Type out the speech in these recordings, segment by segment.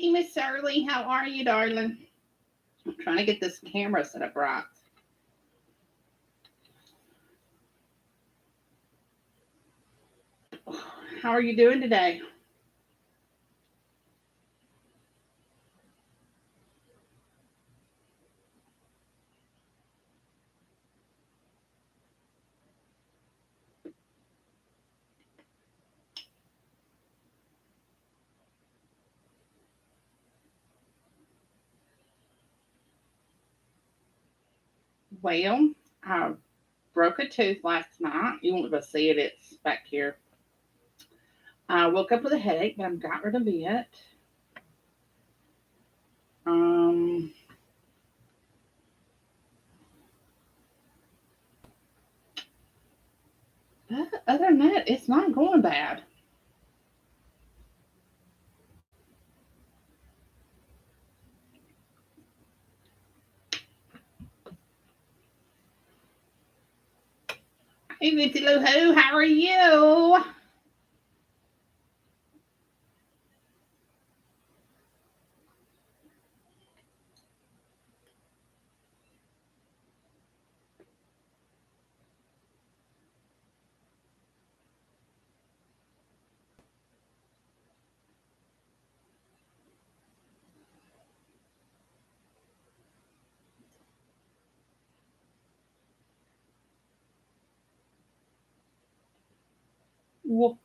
Hey, Miss Early, how are you, darling? I'm trying to get this camera set up right. How are you doing today? Well, I broke a tooth last night. You won't be able to see it, it's back here. I woke up with a headache, but I've got rid of it. Um, but other than that, it's not going bad. Hey, Mitzi Lou Who, how are you? Whoa.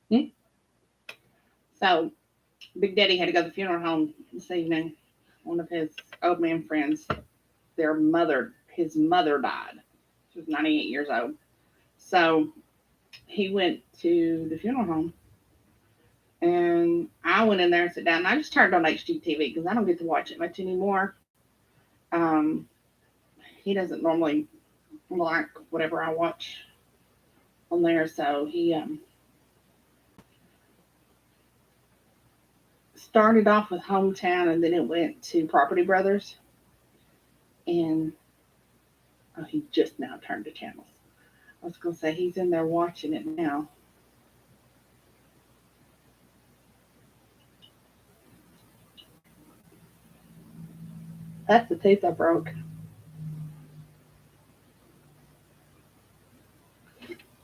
Hmm? So, Big Daddy had to go to the funeral home this evening. One of his old man friends, his mother died. She was 98 years old. So he went to the funeral home, and I went in there and sat down. And I just turned on HGTV because I don't get to watch it much anymore. Um, he doesn't normally like whatever I watch on there, so he started off with Hometown, and then it went to Property Brothers, and oh, he just now turned the channels. I was gonna say he's in there watching it now. That's the tooth I broke.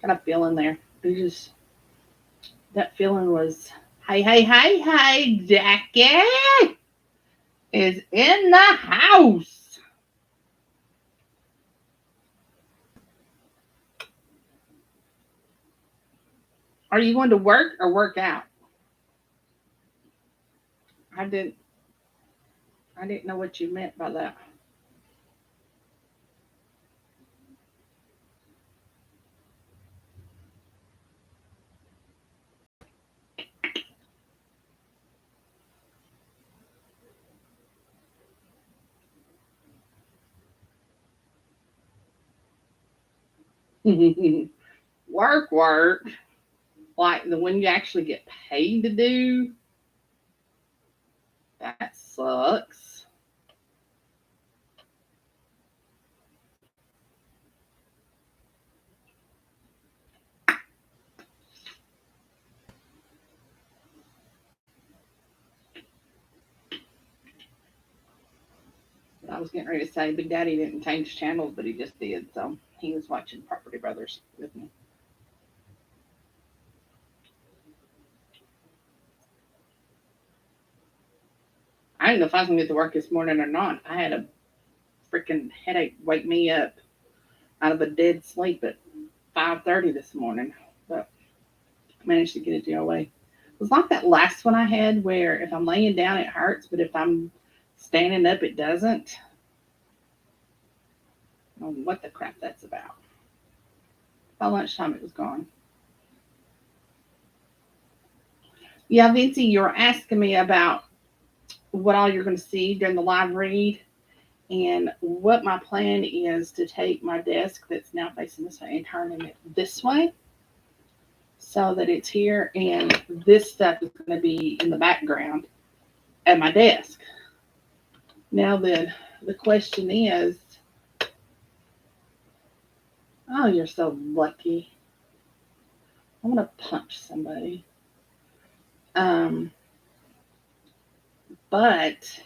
Got a feeling there. It just that feeling was, hey, hey, hey, hey, Jackie is in the house. Are you going to work or work out? I didn't I didn't know what you meant by that. Work, work. Like the one you actually get paid to do. That sucks. I was getting ready to say Big Daddy didn't change channels, but he just did. So he was watching Property Brothers with me. I didn't know if I was gonna get to work this morning or not. I had a freaking headache wake me up out of a dead sleep at 5:30 this morning, but I managed to get it the other way. It was like that last one I had where if I'm laying down it hurts, but if I'm standing up it doesn't. I don't know what the crap that's about. By lunchtime it was gone. Yeah, Vincy, you were asking me about what all you're going to see during the live read. And what my plan is to take my desk that's now facing this way and turning it this way so that it's here. And this stuff is going to be in the background at my desk. Now, then, the question is Oh, you're so lucky. I'm gonna punch somebody. Um, but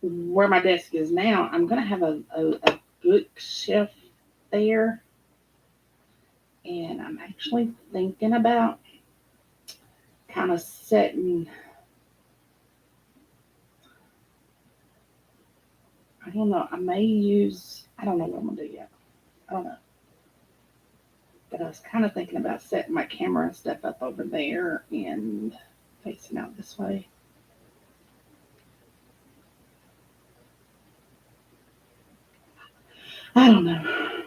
where my desk is now, I'm gonna have a bookshelf there, and I'm actually thinking about kind of setting. I don't know. I may use. I don't know what I'm gonna do yet. I don't know. But I was kind of thinking about setting my camera and stuff up over there and facing out this way. I don't know.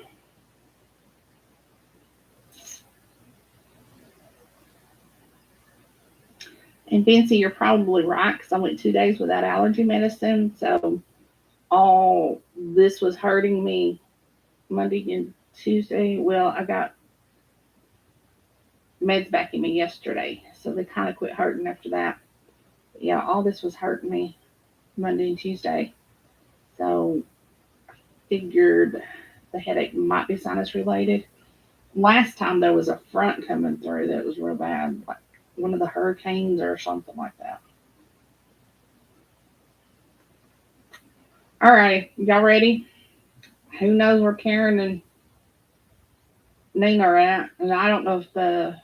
And Fancy, you're probably right because I went 2 days without allergy medicine. So all this was hurting me Monday and Tuesday. Well, I got meds back in me yesterday. So they kind of quit hurting after that. But yeah, all this was hurting me Monday and Tuesday. So figured the headache might be sinus related. Last time there was a front coming through that was real bad, like one of the hurricanes or something like that. All right, y'all ready? Who knows where Karen and Nina are at? And I don't know if the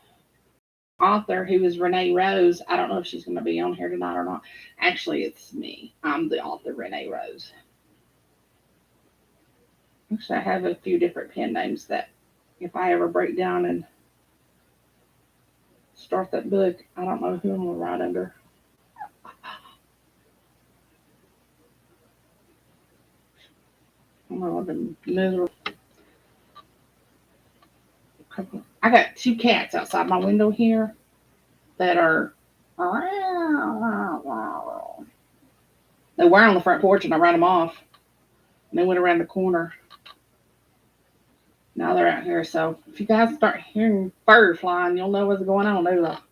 author, who is Renee Rose, I don't know if she's going to be on here tonight or not. Actually, it's me. I'm the author, Renee Rose. Actually, I have a few different pen names that if I ever break down and start that book, I don't know who I'm going to write under. I've been miserable. I got two cats outside my window here that are. They were on the front porch and I ran them off. And they went around the corner. Now they're out here. So if you guys start hearing birds flying, you'll know what's going on. There's a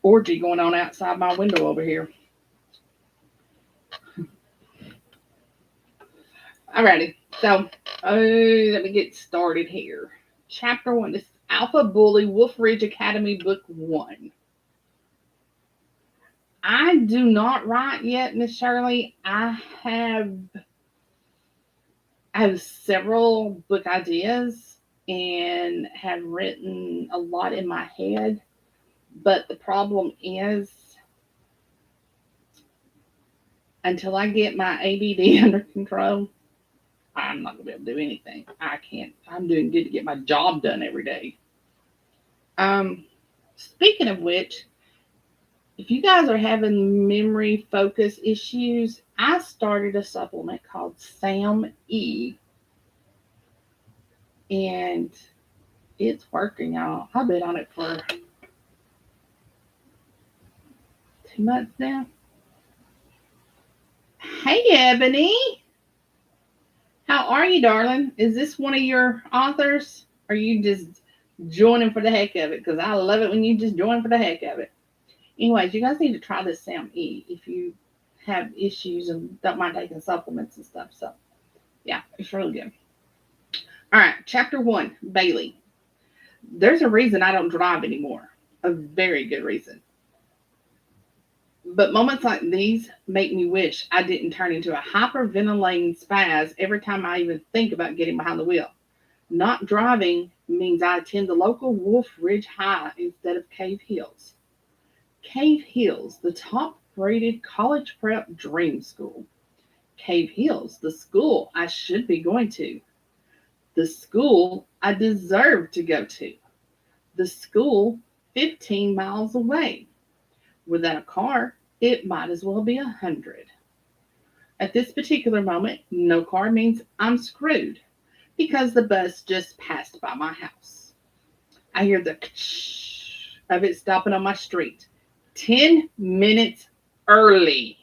orgy going on outside my window over here. Alrighty. So let me get started here. Chapter 1. This is Alpha Bully Wolf Ridge Academy Book 1. I do not write yet, Miss Shirley. I have several book ideas and have written a lot in my head. But the problem is, until I get my ADD under control, I'm not going to be able to do anything. I can't. I'm doing good to get my job done every day. Speaking of which, if you guys are having memory focus issues, I started a supplement called Sam E. And it's working, y'all. I've been on it for 2 months now. Hey, Ebony. How are you, darling? Is this one of your authors? Or are you just joining for the heck of it? Because I love it when you just join for the heck of it. Anyways, you guys need to try this Sam E if you have issues and don't mind taking supplements and stuff. So, yeah, it's really good. All right, chapter 1, Bailey. There's a reason I don't drive anymore. A very good reason. But moments like these make me wish I didn't turn into a hyperventilating spaz every time I even think about getting behind the wheel. Not driving means I attend the local Wolf Ridge High instead of Cave Hills. Cave Hills, the top-rated college prep dream school. Cave Hills, the school I should be going to. The school I deserve to go to. The school 15 miles away. Without a car, it might as well be 100. At this particular moment, no car means I'm screwed because the bus just passed by my house. I hear the of it stopping on my street. 10 minutes early.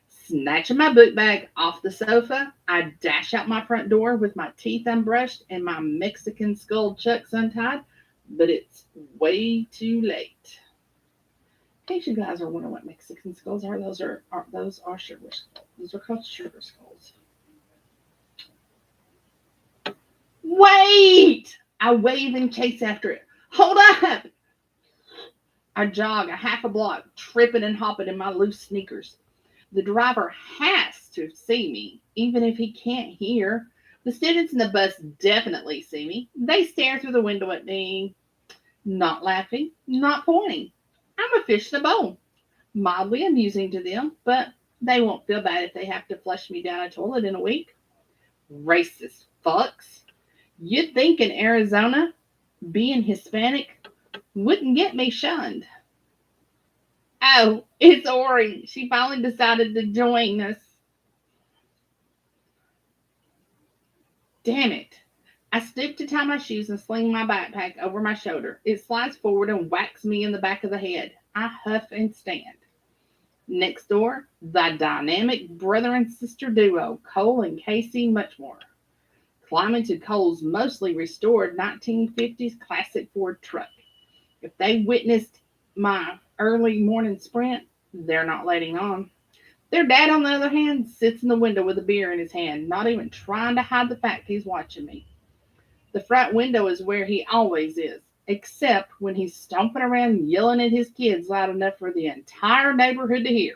Snatching my book bag off the sofa, I dash out my front door with my teeth unbrushed and my Mexican skull chucks untied, but it's way too late. In case you guys are wondering what Mexican skulls are, those are sugar skulls. Those are called sugar skulls. Wait! I wave and chase after it. Hold up! I jog a half a block, tripping and hopping in my loose sneakers. The driver has to see me, even if he can't hear. The students in the bus definitely see me. They stare through the window at me, not laughing, not pointing. I'm a fish in a bowl. Mildly amusing to them, but they won't feel bad if they have to flush me down a toilet in a week. Racist fucks. You'd think in Arizona, being Hispanic wouldn't get me shunned. Oh, it's Ori. She finally decided to join us. Damn it. I stoop to tie my shoes and sling my backpack over my shoulder. It slides forward and whacks me in the back of the head. I huff and stand. Next door, the dynamic brother and sister duo, Cole and Casey Muchmore, climbing to Cole's mostly restored 1950s classic Ford truck. If they witnessed my early morning sprint, they're not letting on. Their dad, on the other hand, sits in the window with a beer in his hand, not even trying to hide the fact he's watching me. The front window is where he always is, except when he's stomping around yelling at his kids loud enough for the entire neighborhood to hear.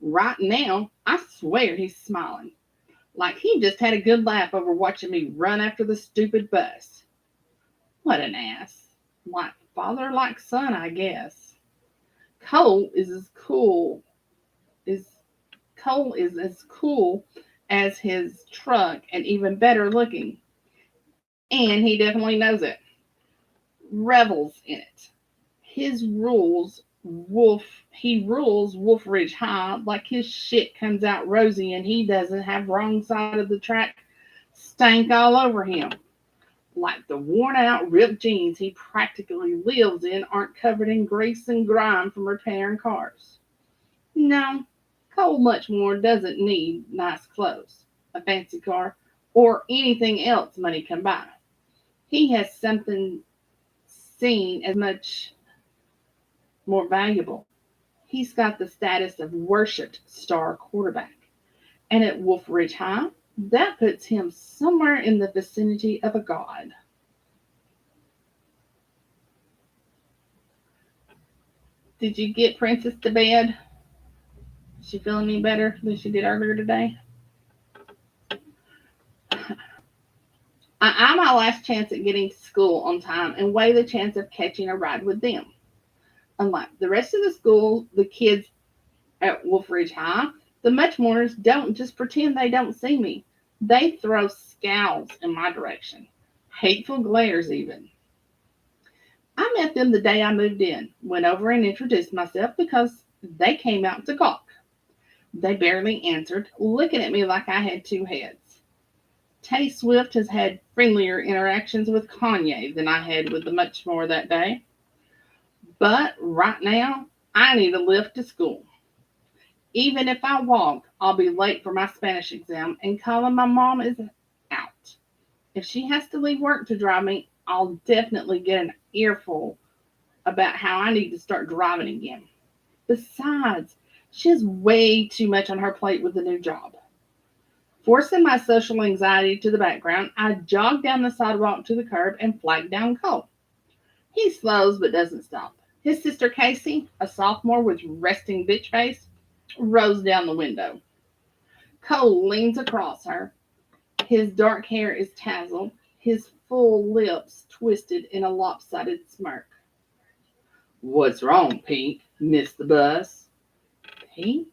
Right now, I swear he's smiling, like he just had a good laugh over watching me run after the stupid bus. What an ass. Like father, like son, I guess. Cole is as cool is Cole is as cool as his truck and even better looking. And he definitely knows it. Revels in it. His rules he rules Wolf Ridge High like his shit comes out rosy and he doesn't have wrong side of the track stank all over him. Like the worn out ripped jeans he practically lives in aren't covered in grease and grime from repairing cars. No, Cole Muchmore doesn't need nice clothes, a fancy car, or anything else money can buy. He has something seen as much more valuable. He's got the status of worshipped star quarterback. And at Wolf Ridge High, that puts him somewhere in the vicinity of a god. Did you get Princess to bed? Is she feeling any better than she did earlier today? I'm my last chance at getting to school on time and weigh the chance of catching a ride with them. Unlike the rest of the school, the kids at Wolf Ridge High, the Muchmores don't just pretend they don't see me. They throw scowls in my direction, hateful glares even. I met them the day I moved in, went over and introduced myself because they came out to gawk. They barely answered, looking at me like I had two heads. Tay Swift has had friendlier interactions with Kanye than I had with the Muchmore that day. But right now, I need a lift to school. Even if I walk, I'll be late for my Spanish exam, and calling my mom is out. If she has to leave work to drive me, I'll definitely get an earful about how I need to start driving again. Besides, she has way too much on her plate with the new job. Forcing my social anxiety to the background, I jog down the sidewalk to the curb and flag down Cole. He slows but doesn't stop. His sister Casey, a sophomore with resting bitch face, rolls down the window. Cole leans across her. His dark hair is tousled, his full lips twisted in a lopsided smirk. What's wrong, Pink? Missed the bus? Pink?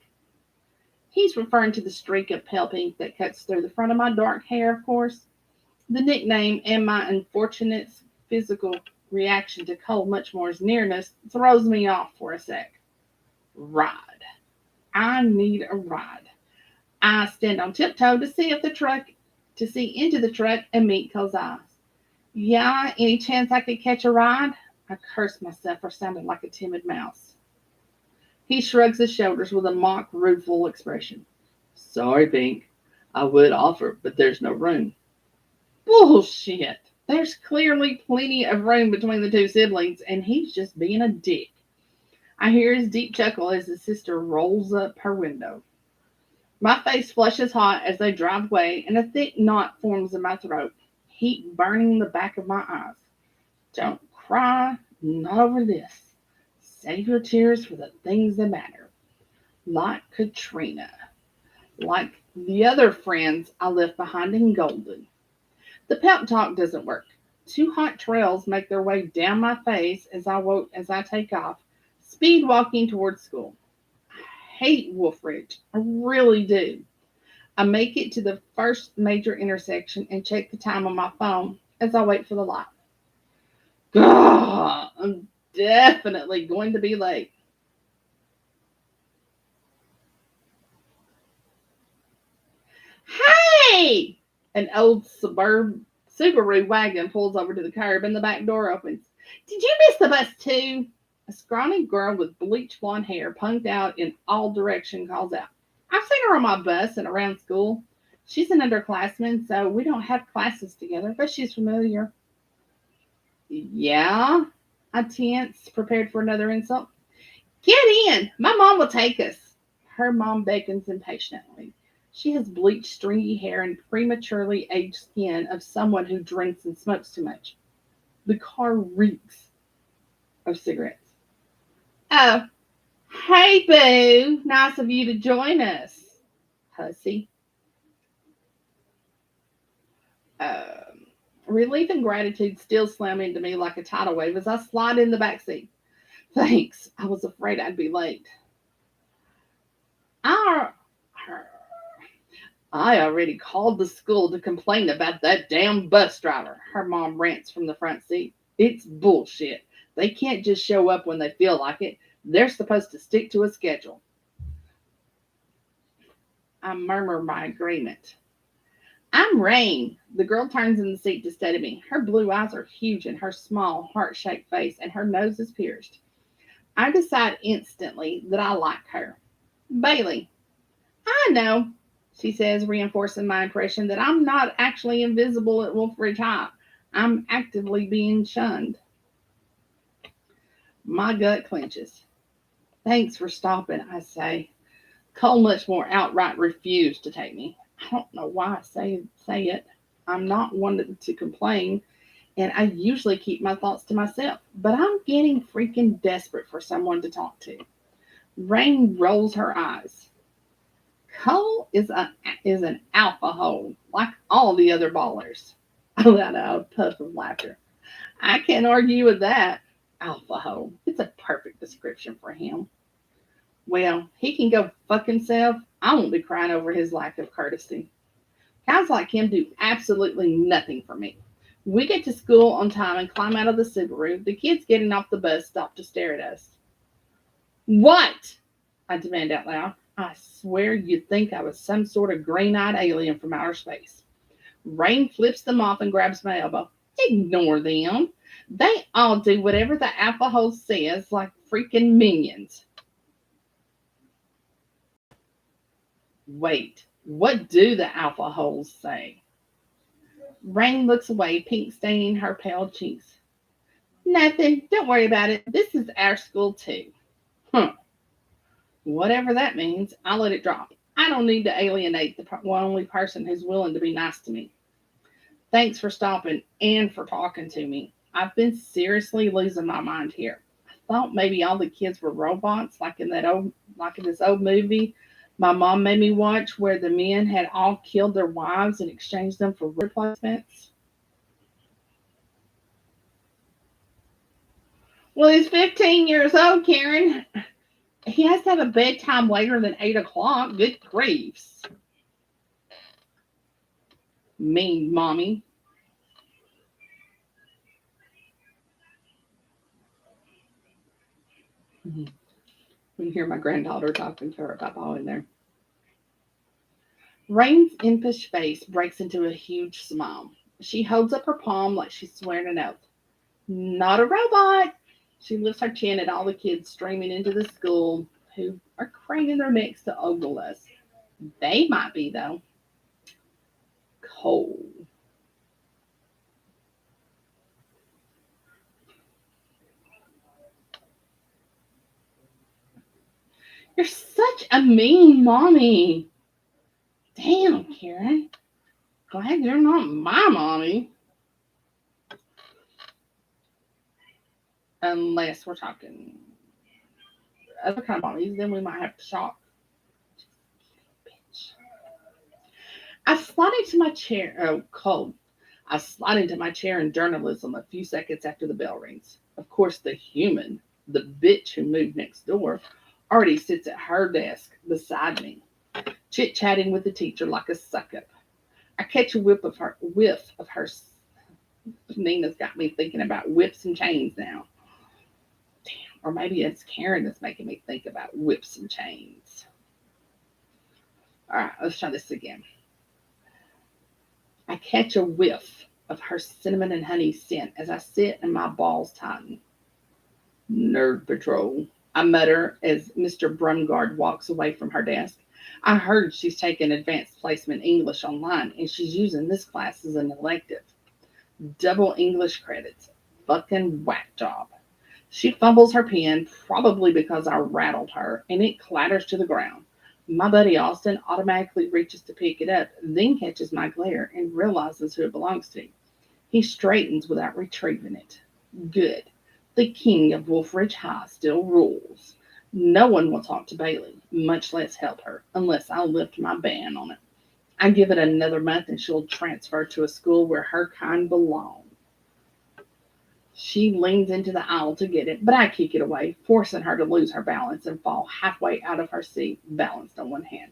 He's referring to the streak of pale pink that cuts through the front of my dark hair, of course. The nickname and my unfortunate physical reaction to Cole Muchmore's nearness throws me off for a sec. Ride. I need a ride. I stand on tiptoe to see into the truck and meet Cole's eyes. Yeah, any chance I could catch a ride? I cursed myself for sounding like a timid mouse. He shrugs his shoulders with a mock rueful expression. Sorry, Pink. I would offer, but there's no room. Bullshit. There's clearly plenty of room between the two siblings, and he's just being a dick. I hear his deep chuckle as his sister rolls up her window. My face flushes hot as they drive away, and a thick knot forms in my throat, heat burning the back of my eyes. Don't cry, not over this. Save your tears for the things that matter. Like Katrina, like the other friends I left behind in Golden. The pep talk doesn't work. Two hot trails make their way down my face as I take off, speed walking towards school. I hate Wolf Ridge. I really do. I make it to the first major intersection and check the time on my phone as I wait for the light. God, I'm definitely going to be late. Hey! An old Subaru wagon pulls over to the curb and the back door opens. Did you miss the bus too? A scrawny girl with bleach blonde hair, punked out in all directions, calls out. I've seen her on my bus and around school. She's an underclassman, so we don't have classes together, but she's familiar. Yeah? I tense, prepared for another insult. Get in! My mom will take us. Her mom beckons impatiently. She has bleached, stringy hair and prematurely aged skin of someone who drinks and smokes too much. The car reeks of cigarettes. Oh, hey, Boo. Nice of you to join us, hussy. Um, Relief and gratitude still slam into me like a tidal wave as I slide in the back seat. Thanks. I was afraid I'd be late. I, I already called the school to complain about that damn bus driver. Her mom rants from the front seat. It's bullshit. They can't just show up when they feel like it. They're supposed to stick to a schedule. I murmur my agreement. I'm Rain. The girl turns in the seat to study me. Her blue eyes are huge in her small, heart shaped face, and her nose is pierced. I decide instantly that I like her. Bailey. I know, she says, reinforcing my impression that I'm not actually invisible at Wolf Ridge High. I'm actively being shunned. My gut clenches. Thanks for stopping, I say. Cole much more outright refused to take me. I don't know why I say it. I'm not one to complain, and I usually keep my thoughts to myself. But I'm getting freaking desperate for someone to talk to. Rain rolls her eyes. Cole is an alpha hole, like all the other ballers. I let out a puff of laughter. I can't argue with that. Alpha hole. It's a perfect description for him. Well, he can go fuck himself. I won't be crying over his lack of courtesy. Guys like him do absolutely nothing for me. We get to school on time and climb out of the Subaru. The kids getting off the bus stop to stare at us. What? I demand out loud. I swear you'd think I was some sort of green-eyed alien from outer space. Rain flips them off and grabs my elbow. Ignore them. They all do whatever the alpha hole says like freaking minions. Wait, what do the alpha holes say? Rain looks away, pink staining her pale cheeks. Nothing. Don't worry about it. This is our school too. Huh. Whatever that means, I'll let it drop. I don't need to alienate the only person who's willing to be nice to me. Thanks for stopping and for talking to me. I've been seriously losing my mind here. I thought maybe all the kids were robots, like in this old movie my mom made me watch, where the men had all killed their wives and exchanged them for replacements. Well, he's 15 years old, Karen. He has to have a bedtime later than 8 o'clock. Good griefs. Mean mommy. You can hear my granddaughter talking to her papa in there. Rain's impish face breaks into a huge smile. She holds up her palm like she's swearing an oath. Not a robot. She lifts her chin at all the kids streaming into the school who are craning their necks to ogle us. They might be, though. Cold. You're such a mean mommy. Damn, Karen. Glad you're not my mommy. Unless we're talking other kind of mommies, then we might have to shop. Bitch. I slide into my chair. Oh, cold. I slide into my chair in journalism a few seconds after the bell rings. Of course, the human, the bitch who moved next door, already sits at her desk beside me, chit chatting with the teacher like a suck up. I catch a whiff of her. Nina's got me thinking about whips and chains now. Or maybe it's Karen that's making me think about whips and chains. All right, let's try this again. I catch a whiff of her cinnamon and honey scent as I sit and my balls tighten. Nerd patrol, I mutter as Mr. Brumgard walks away from her desk. I heard she's taking advanced placement English online and she's using this class as an elective. Double English credits. Fucking whack job. She fumbles her pen, probably because I rattled her, and it clatters to the ground. My buddy Austin automatically reaches to pick it up, then catches my glare and realizes who it belongs to. He straightens without retrieving it. Good. The king of Wolf Ridge High still rules. No one will talk to Bailey, much less help her, unless I lift my ban on it. I give it another month and she'll transfer to a school where her kind belong. She leans into the aisle to get it, but I kick it away, forcing her to lose her balance and fall halfway out of her seat, balanced on one hand.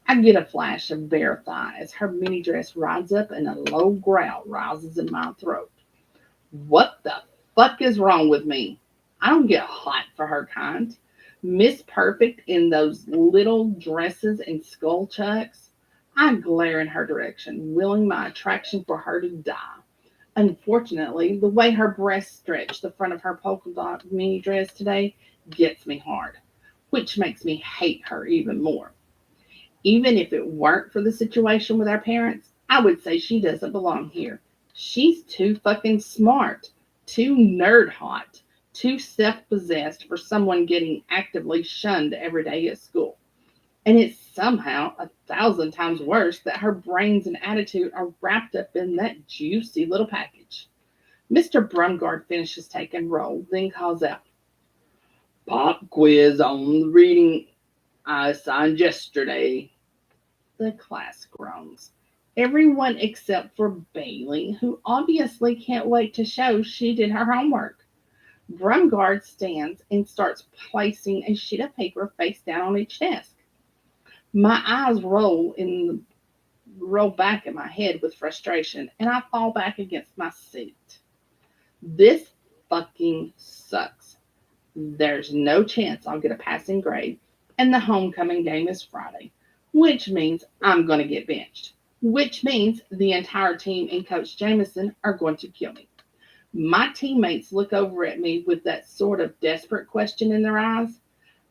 I get a flash of bare thigh as her mini dress rides up and a low growl rises in my throat. What the fuck is wrong with me? I don't get hot for her kind. Miss Perfect in those little dresses and skull chucks. I glare in her direction, willing my attraction for her to die. Unfortunately, the way her breasts stretch the front of her polka dot mini dress today gets me hard, which makes me hate her even more. Even if it weren't for the situation with our parents, I would say she doesn't belong here. She's too fucking smart, too nerd hot, too self possessed for someone getting actively shunned every day at school. And it's somehow 1,000 times worse that her brains and attitude are wrapped up in that juicy little package. Mr. Brumgard finishes taking roll, then calls out, "Pop quiz on the reading I assigned yesterday." The class groans. Everyone except for Bailey, who obviously can't wait to show she did her homework. Brumgard stands and starts placing a sheet of paper face down on each desk. My eyes roll back in my head with frustration, and I fall back against my seat. This fucking sucks. There's no chance I'll get a passing grade, and the homecoming game is Friday, which means I'm going to get benched, which means the entire team and Coach Jameson are going to kill me. My teammates look over at me with that sort of desperate question in their eyes.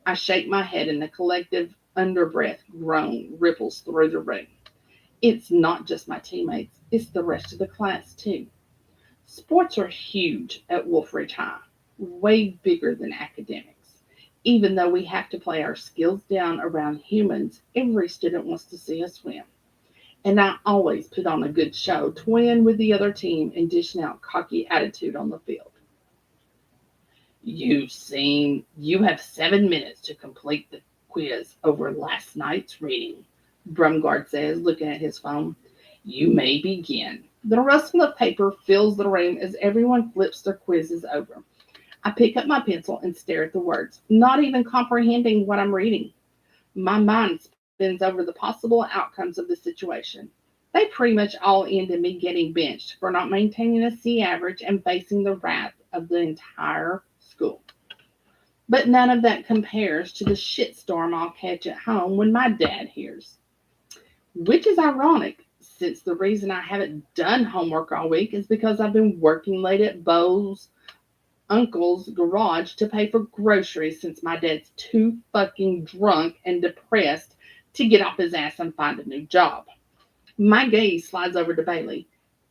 I shake my head and the collective underbreath groan ripples through the room. It's not just my teammates, it's the rest of the class too. Sports are huge at Wolf Ridge High, way bigger than academics. Even though we have to play our skills down around humans, every student wants to see us win. And I always put on a good show to win with the other team and dishing out cocky attitude on the field. You have 7 minutes to complete the quiz over last night's reading, Brumgard says, looking at his phone. You may begin. The rustle of paper fills the room as everyone flips their quizzes over. I pick up my pencil and stare at the words, not even comprehending what I'm reading. My mind spins over the possible outcomes of the situation. They pretty much all end in me getting benched for not maintaining a C average and facing the wrath of the entire school. But none of that compares to the shitstorm I'll catch at home when my dad hears. Which is ironic, since the reason I haven't done homework all week is because I've been working late at Bo's uncle's garage to pay for groceries since my dad's too fucking drunk and depressed to get off his ass and find a new job. My gaze slides over to Bailey,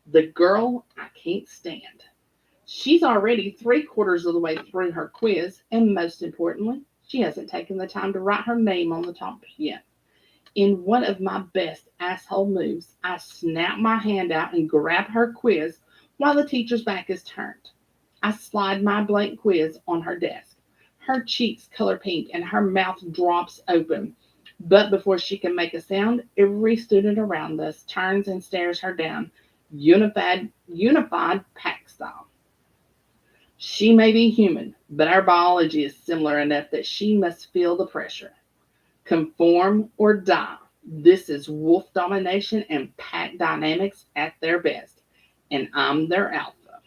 the girl I can't stand. She's already 3/4 of the way through her quiz, and most importantly, she hasn't taken the time to write her name on the top yet. In one of my best asshole moves, I snap my hand out and grab her quiz while the teacher's back is turned. I slide my blank quiz on her desk. Her cheeks color pink and her mouth drops open. But before she can make a sound, every student around us turns and stares her down, unified pack style. She may be human, but our biology is similar enough that she must feel the pressure. Conform or die. This is wolf domination and pack dynamics at their best, and I'm their alpha.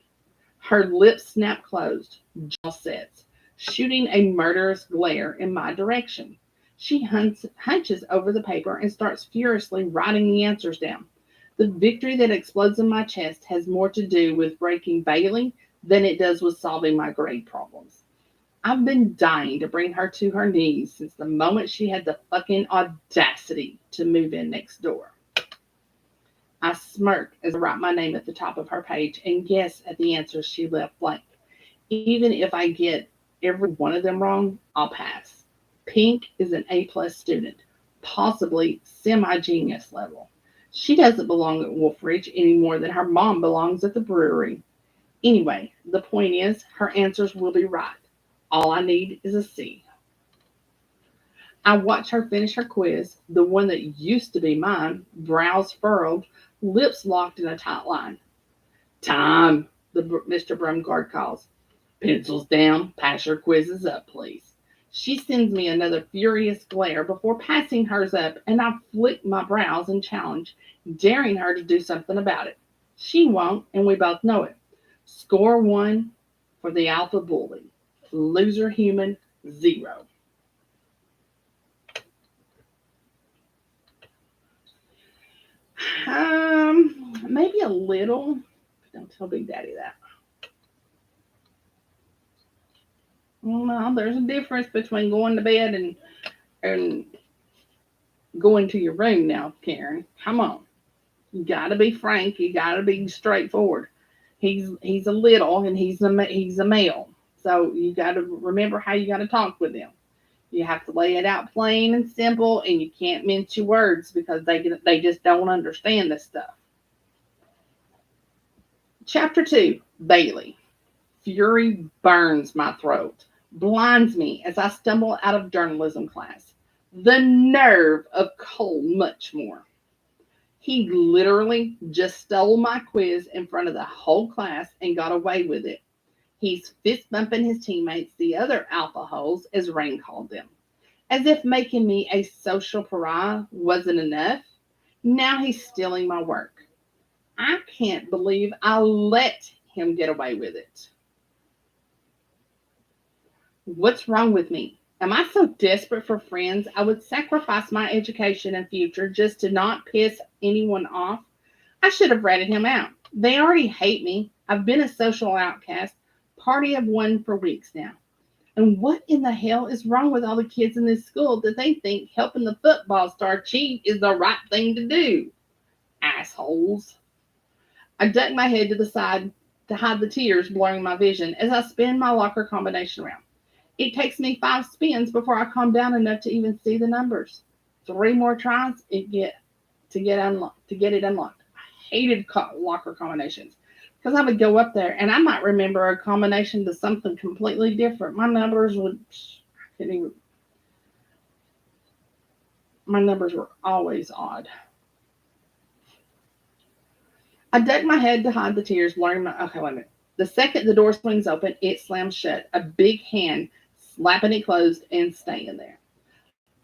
Her lips snap closed, jaw sets, shooting a murderous glare in my direction. She hunches over the paper and starts furiously writing the answers down. The victory that explodes in my chest has more to do with breaking Bailey than it does with solving my grade problems. I've been dying to bring her to her knees since the moment she had the fucking audacity to move in next door. I smirk as I write my name at the top of her page and guess at the answers she left blank. Even if I get every one of them wrong, I'll pass. Pink is an A-plus student, possibly semi-genius level. She doesn't belong at Wolf Ridge any more than her mom belongs at the brewery. Anyway, the point is, her answers will be right. All I need is a C. I watch her finish her quiz, the one that used to be mine, brows furrowed, lips locked in a tight line. Time, Mr. Brumgard calls. Pencils down, pass your quizzes up, please. She sends me another furious glare before passing hers up, and I flick my brows in challenge, daring her to do something about it. She won't, and we both know it. Score 1 for the alpha bully. Loser human, 0. Maybe a little. Don't tell Big Daddy that. Well, there's a difference between going to bed and going to your room now, Karen. Come on. You gotta be frank. You gotta be straightforward. He's a little and he's a male. So you gotta remember how you gotta talk with him. You have to lay it out plain and simple, and you can't mince your words because they just don't understand this stuff. Chapter 2, Bailey. Fury burns my throat, blinds me as I stumble out of journalism class. The nerve of Cole Muchmore. He literally just stole my quiz in front of the whole class and got away with it. He's fist bumping his teammates, the other alpha holes, as Rain called them. As if making me a social pariah wasn't enough, now he's stealing my work. I can't believe I let him get away with it. What's wrong with me? Am I so desperate for friends I would sacrifice my education and future just to not piss anyone off? I should have ratted him out. They already hate me. I've been a social outcast. Party of one for weeks now. And what in the hell is wrong with all the kids in this school that they think helping the football star cheat is the right thing to do? Assholes. I duck my head to the side to hide the tears blurring my vision as I spin my locker combination around. It takes me 5 spins before I calm down enough to even see the numbers. 3 more tries to get it unlocked. I hated locker combinations because I would go up there and I might remember a combination to something completely different. My numbers were always odd. I duck my head to hide the tears, blurring my. Okay, wait a minute. The second the door swings open, it slams shut. A big hand slapping it closed and staying there.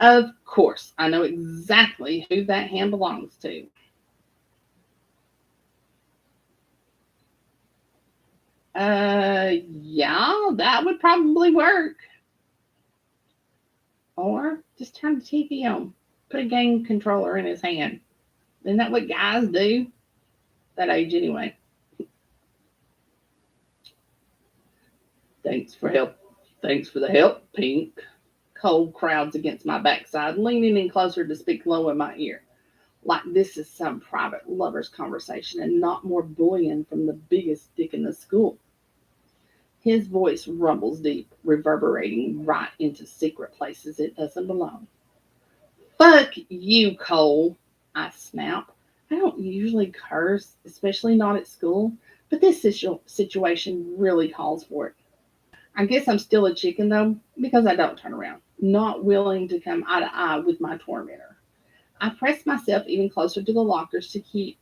Of course, I know exactly who that hand belongs to. Yeah, that would probably work. Or just turn the TV on. Put a game controller in his hand. Isn't that what guys do? That age anyway. Thanks for the help, Pink. Cole crowds against my backside, leaning in closer to speak low in my ear. Like this is some private lover's conversation and not more bullying from the biggest dick in the school. His voice rumbles deep, reverberating right into secret places it doesn't belong. Fuck you, Cole, I snap. I don't usually curse, especially not at school, but this situation really calls for it. I guess I'm still a chicken though, because I don't turn around, not willing to come eye to eye with my tormentor. I press myself even closer to the lockers to keep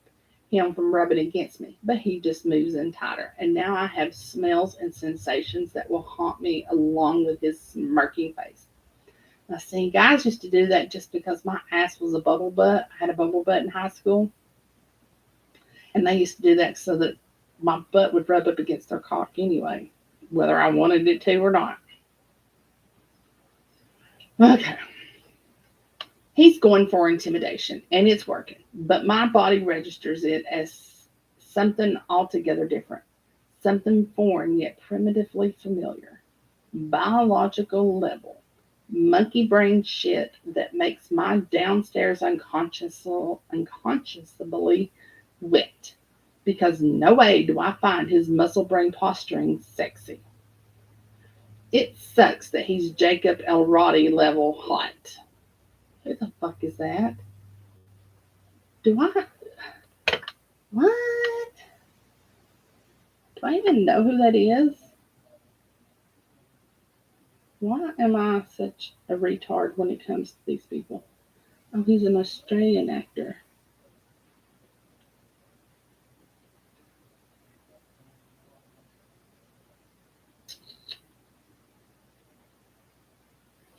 him from rubbing against me, but he just moves in tighter. And now I have smells and sensations that will haunt me along with his smirking face. Now, see, guys used to do that just because my ass was a bubble butt. I had a bubble butt in high school, and they used to do that so that my butt would rub up against their cock anyway, whether I wanted it to or not. Okay. He's going for intimidation, and it's working, but my body registers it as something altogether different, something foreign yet primitively familiar, biological level, monkey brain shit that makes my downstairs unconsciously wet. Because no way do I find his muscle brain posturing sexy. It sucks that he's Jacob Elrodi level hot. Who the fuck is that? Do I? What? Do I even know who that is? Why am I such a retard when it comes to these people? Oh, he's an Australian actor.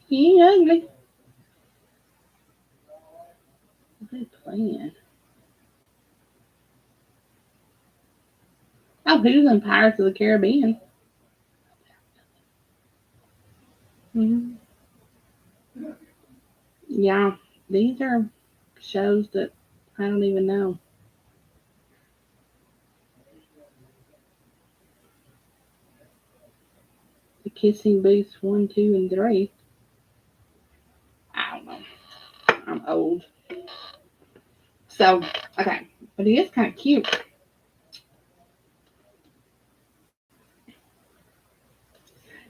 He ain't ugly. What are they playing? Oh, he was in Pirates of the Caribbean. Mm-hmm. Yeah, these are shows that I don't even know. The Kissing Booths 1, 2, and 3. I don't know. I'm old. So, okay. But he is kind of cute.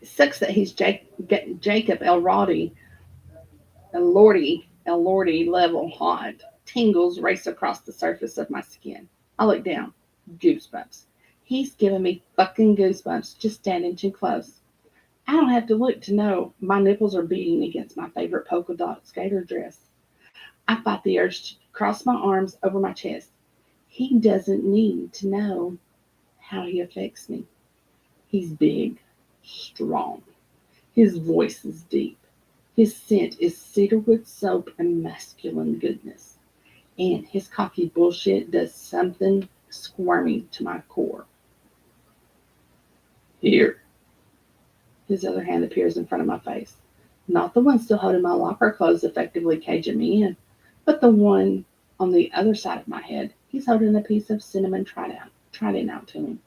It sucks that he's Jacob Elordi level hot. Tingles race across the surface of my skin. I look down. Goosebumps. He's giving me fucking goosebumps just standing too close. I don't have to look to know my nipples are beating against my favorite polka dot skater dress. I fight the urge to cross my arms over my chest. He doesn't need to know how he affects me. He's big, strong. His voice is deep. His scent is cedarwood soap and masculine goodness. And his cocky bullshit does something squirmy to my core. Here. His other hand appears in front of my face. Not the one still holding my locker closed, effectively caging me in, but the one on the other side of my head. He's holding a piece of cinnamon trident out to me.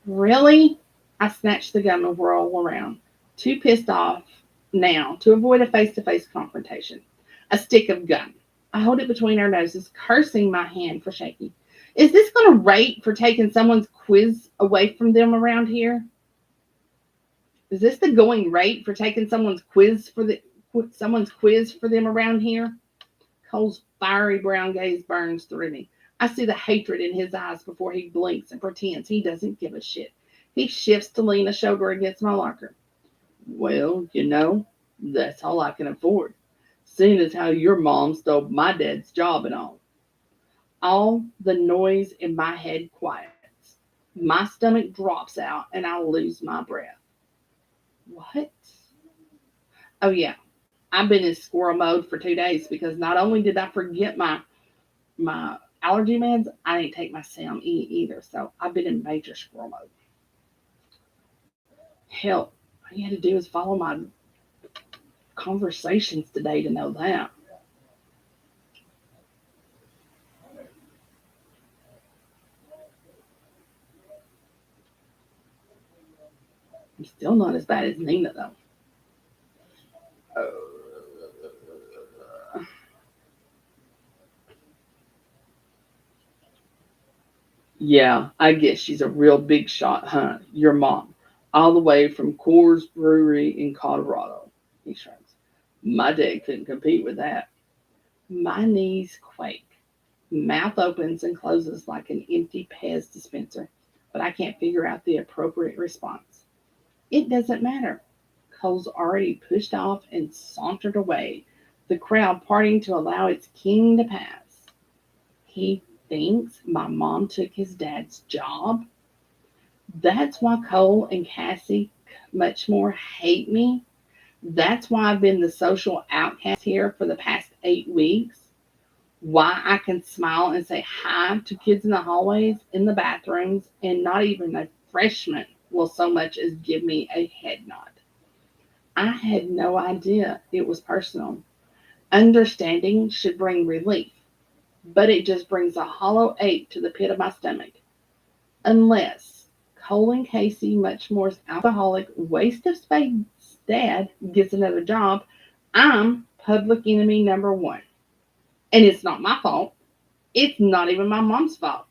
Really? I snatch the gun and whirl around, too pissed off now to avoid a face to face confrontation. A stick of gum. I hold it between our noses, cursing my hand for shaking. Is this going to rate for taking someone's quiz away from them around here? Is this the going rate for taking someone's quiz for them around here? Cole's fiery brown gaze burns through me. I see the hatred in his eyes before he blinks and pretends he doesn't give a shit. He shifts to lean a shoulder against my locker. Well, that's all I can afford, seeing as how your mom stole my dad's job and all. All the noise in my head quiets. My stomach drops out and I lose my breath. What? Oh, yeah. I've been in squirrel mode for 2 days because not only did I forget my allergy meds, I didn't take my Sam E either. So I've been in major squirrel mode. Hell, all you had to do is follow my conversations today to know that. I'm still not as bad as Nina, though. Yeah, I guess she's a real big shot, huh? Your mom. All the way from Coors Brewery in Colorado. He shrugs. My dad couldn't compete with that. My knees quake. Mouth opens and closes like an empty Pez dispenser, but I can't figure out the appropriate response. It doesn't matter. Cole's already pushed off and sauntered away, the crowd parting to allow its king to pass. He thinks my mom took his dad's job. That's why Cole and Cassie much more hate me. That's why I've been the social outcast here for the past 8 weeks. Why I can smile and say hi to kids in the hallways, in the bathrooms, and not even a freshman will so much as give me a head nod. I had no idea it was personal. Understanding should bring relief, but it just brings a hollow ache to the pit of my stomach. Unless Colin Casey, much more alcoholic, waste of space dad, gets another job, I'm public enemy number one. And it's not my fault. It's not even my mom's fault.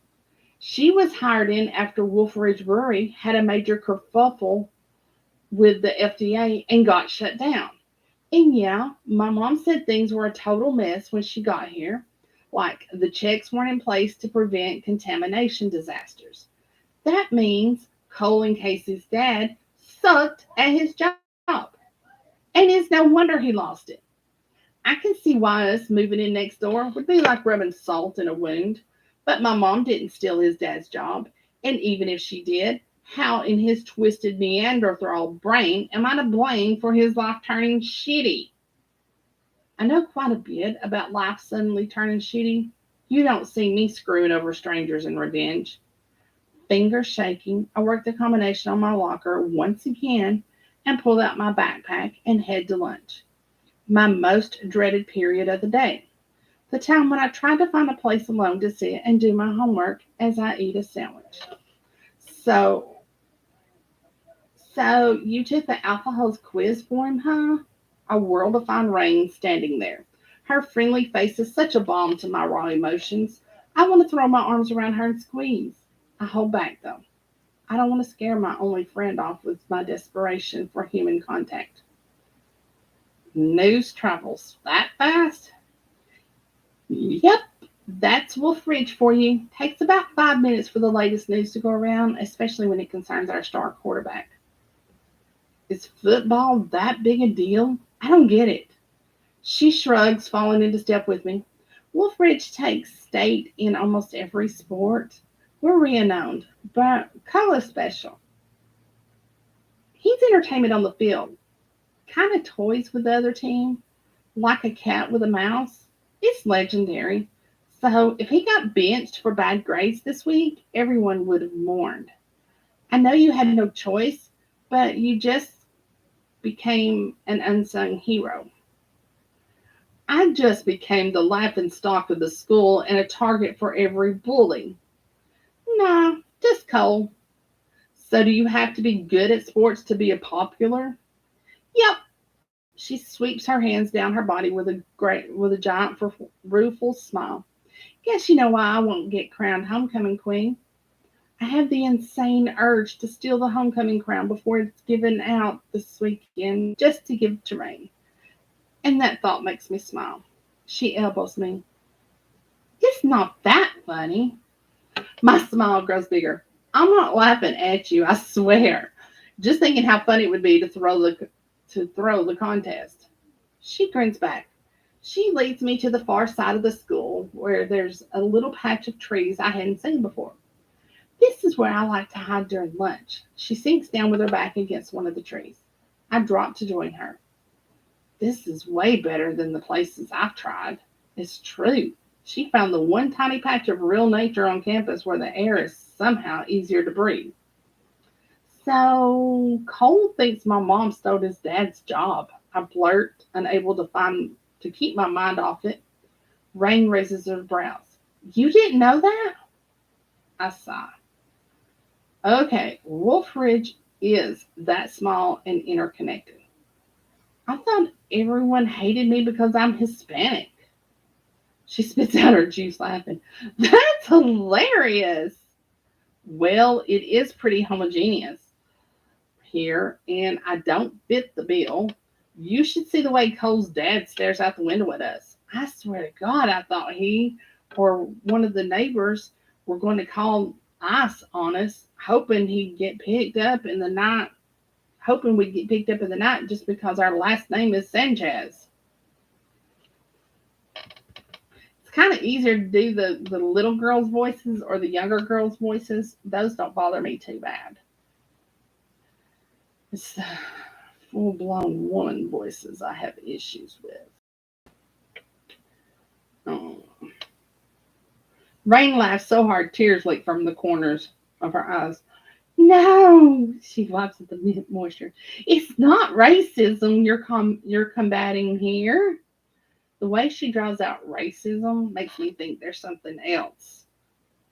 She was hired in after Wolf Ridge Brewery had a major kerfuffle with the FDA and got shut down. And yeah, my mom said things were a total mess when she got here, like the checks weren't in place to prevent contamination disasters. That means Cole and Casey's dad sucked at his job. And it's no wonder he lost it. I can see why us moving in next door would be like rubbing salt in a wound. But my mom didn't steal his dad's job. And even if she did, how in his twisted Neanderthal brain am I to blame for his life turning shitty? I know quite a bit about life suddenly turning shitty. You don't see me screwing over strangers in revenge. Fingers shaking, I worked the combination on my locker once again and pulled out my backpack and head to lunch. My most dreaded period of the day. The time when I tried to find a place alone to sit and do my homework as I eat a sandwich. So, so you took the alcohol's quiz for him, huh? A world of fine rain standing there. Her friendly face is such a balm to my raw emotions. I want to throw my arms around her and squeeze. I hold back though. I don't want to scare my only friend off with my desperation for human contact. News travels that fast? Yep, that's Wolf Ridge for you. Takes about 5 minutes for the latest news to go around, especially when it concerns our star quarterback. Is football that big a deal? I don't get it. She shrugs, falling into step with me. Wolf Ridge takes state in almost every sport. We're renowned, but color special. He's entertainment on the field. Kind of toys with the other team, like a cat with a mouse. It's legendary. So if he got benched for bad grades this week, everyone would have mourned. I know you had no choice, but you just became an unsung hero. I just became the laughing stock of the school and a target for every bully. Nah, just Cole. So do you have to be good at sports to be a popular? Yep. She sweeps her hands down her body with a giant rueful smile. Guess you know why I won't get crowned homecoming queen. I have the insane urge to steal the homecoming crown before it's given out this weekend, just to give to Rain. And that thought makes me smile. She elbows me. It's not that funny. My smile grows bigger. I'm not laughing at you, I swear. Just thinking how funny it would be to throw the contest. She grins back. She leads me to the far side of the school where there's a little patch of trees I hadn't seen before. This is where I like to hide during lunch. She sinks down with her back against one of the trees. I drop to join her. This is way better than the places I've tried. It's true. She found the one tiny patch of real nature on campus where the air is somehow easier to breathe. So Cole thinks my mom stole his dad's job. I blurt, unable to keep my mind off it. Rain raises her brows. You didn't know that? I sigh. Okay, Wolf Ridge is that small and interconnected. I thought everyone hated me because I'm Hispanic. She spits out her juice laughing. That's hilarious. Well, it is pretty homogeneous here, and I don't fit the bill. You should see the way Cole's dad stares out the window at us. I swear to God, I thought he or one of the neighbors were going to call ICE on us, hoping we'd get picked up in the night just because our last name is Sanchez. It's kind of easier to do the little girls' voices or the younger girls' voices. Those don't bother me too bad. It's the full blown woman voices I have issues with. Oh. Rain laughed so hard tears leaked from the corners of her eyes. No, she wipes at the moisture. It's not racism you're combating here. The way she draws out racism makes me think there's something else.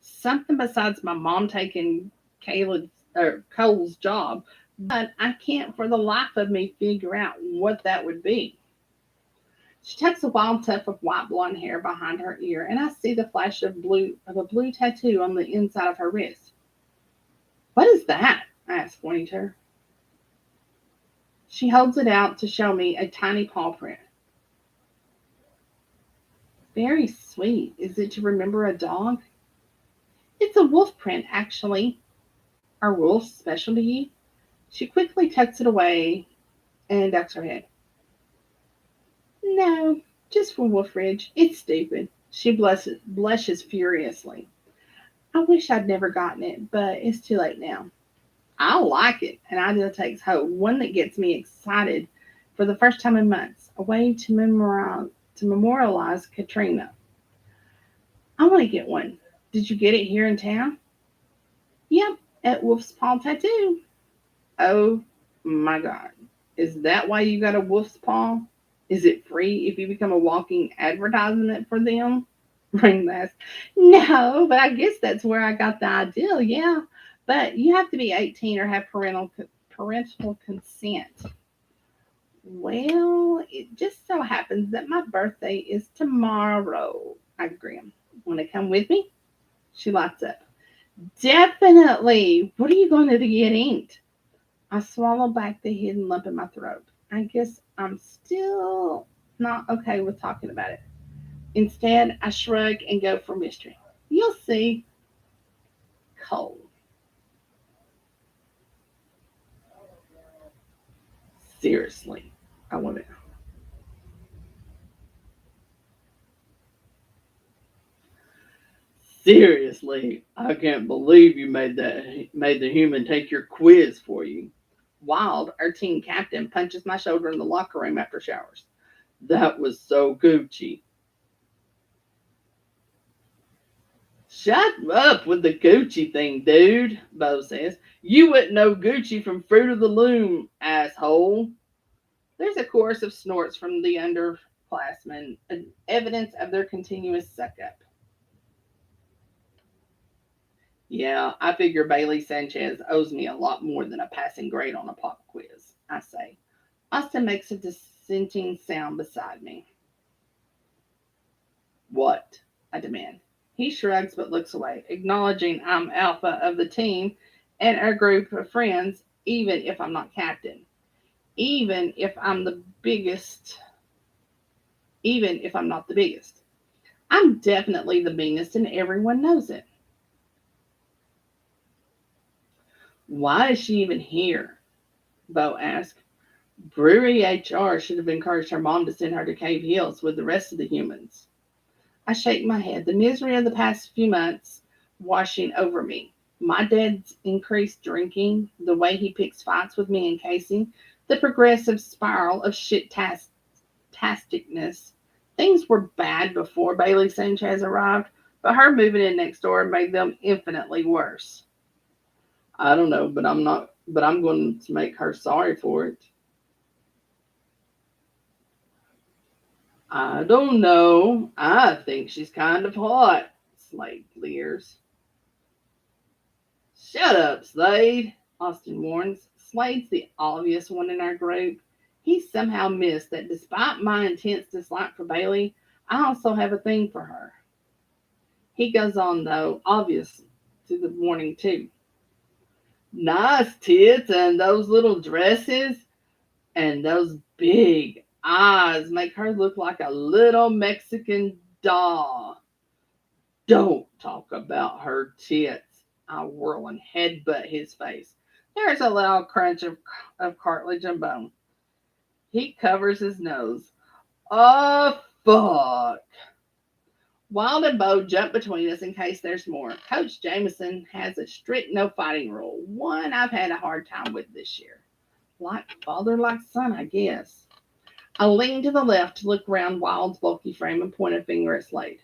Something besides my mom taking Cole's job, but I can't for the life of me figure out what that would be. She tucks a wild tuft of white blonde hair behind her ear, and I see the flash of a blue tattoo on the inside of her wrist. What is that? I asked, pointing to her. She holds it out to show me a tiny paw print. Very sweet. Is it to remember a dog? It's a wolf print, actually. Are wolves special to you? She quickly tucks it away and ducks her head. No, just for Wolfridge. It's stupid. She blushes furiously. I wish I'd never gotten it, but it's too late now. I like it. An idea takes hold, one that gets me excited for the first time in months. A way to memorialize Katrina. I want to get one. Did you get it here in town? Yep, at Wolf's Paw Tattoo. Oh my God. Is that why you got a wolf's paw? Is it free if you become a walking advertisement for them? Ring asked. No, but I guess that's where I got the idea, yeah. But you have to be 18 or have parental consent. Well, it just so happens that my birthday is tomorrow. I grin. Want to come with me? She lights up. Definitely. What are you going to get inked? I swallow back the hidden lump in my throat. I guess I'm still not okay with talking about it. Instead, I shrug and go for mystery. You'll see. Cole. Seriously. I want to. Seriously, I can't believe you made the human take your quiz for you. Wild, our team captain, punches my shoulder in the locker room after showers. That was so Gucci. Shut up with the Gucci thing, dude, Bo says. You wouldn't know Gucci from Fruit of the Loom, asshole. There's a chorus of snorts from the underclassmen, evidence of their continuous suck up. Yeah, I figure Bailey Sanchez owes me a lot more than a passing grade on a pop quiz, I say. Austin makes a dissenting sound beside me. What? I demand. He shrugs but looks away, acknowledging I'm alpha of the team and our group of friends, even if I'm not captain. Even if I'm the biggest, even if I'm not the biggest. I'm definitely the meanest and everyone knows it. Why is she even here? Bo asked. Brewery HR should have encouraged her mom to send her to Cave Hills with the rest of the humans. I shake my head. The misery of the past few months washing over me. My dad's increased drinking, the way he picks fights with me and Casey, the progressive spiral of shit-tasticness. Things were bad before Bailey Sanchez arrived, but her moving in next door made them infinitely worse. I don't know, but I'm going to make her sorry for it. I don't know. I think she's kind of hot, Slade leers. Shut up, Slade, Austin warns. Slade's the obvious one in our group. He somehow missed that despite my intense dislike for Bailey, I also have a thing for her. He goes on, though, obvious to the warning, too. Nice tits and those little dresses and those big eyes make her look like a little Mexican doll. Don't talk about her tits. I whirl and headbutt his face. There's a loud crunch of cartilage and bone. He covers his nose. Oh, fuck. Wild and Bo jump between us in case there's more. Coach Jameson has a strict no fighting rule, one I've had a hard time with this year. Like father, like son, I guess. I lean to the left to look around Wild's bulky frame and point a finger at Slade.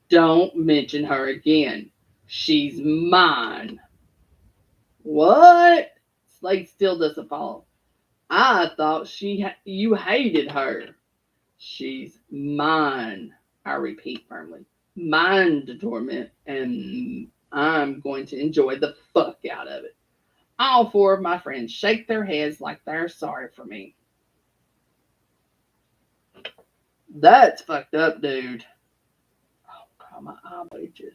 Don't mention her again. She's mine. What? Slade still doesn't follow. I thought you hated her. She's mine, I repeat firmly. Mine to torment, and I'm going to enjoy the fuck out of it. All four of my friends shake their heads like they're sorry for me. That's fucked up, dude. Oh, God, my eye bleaches.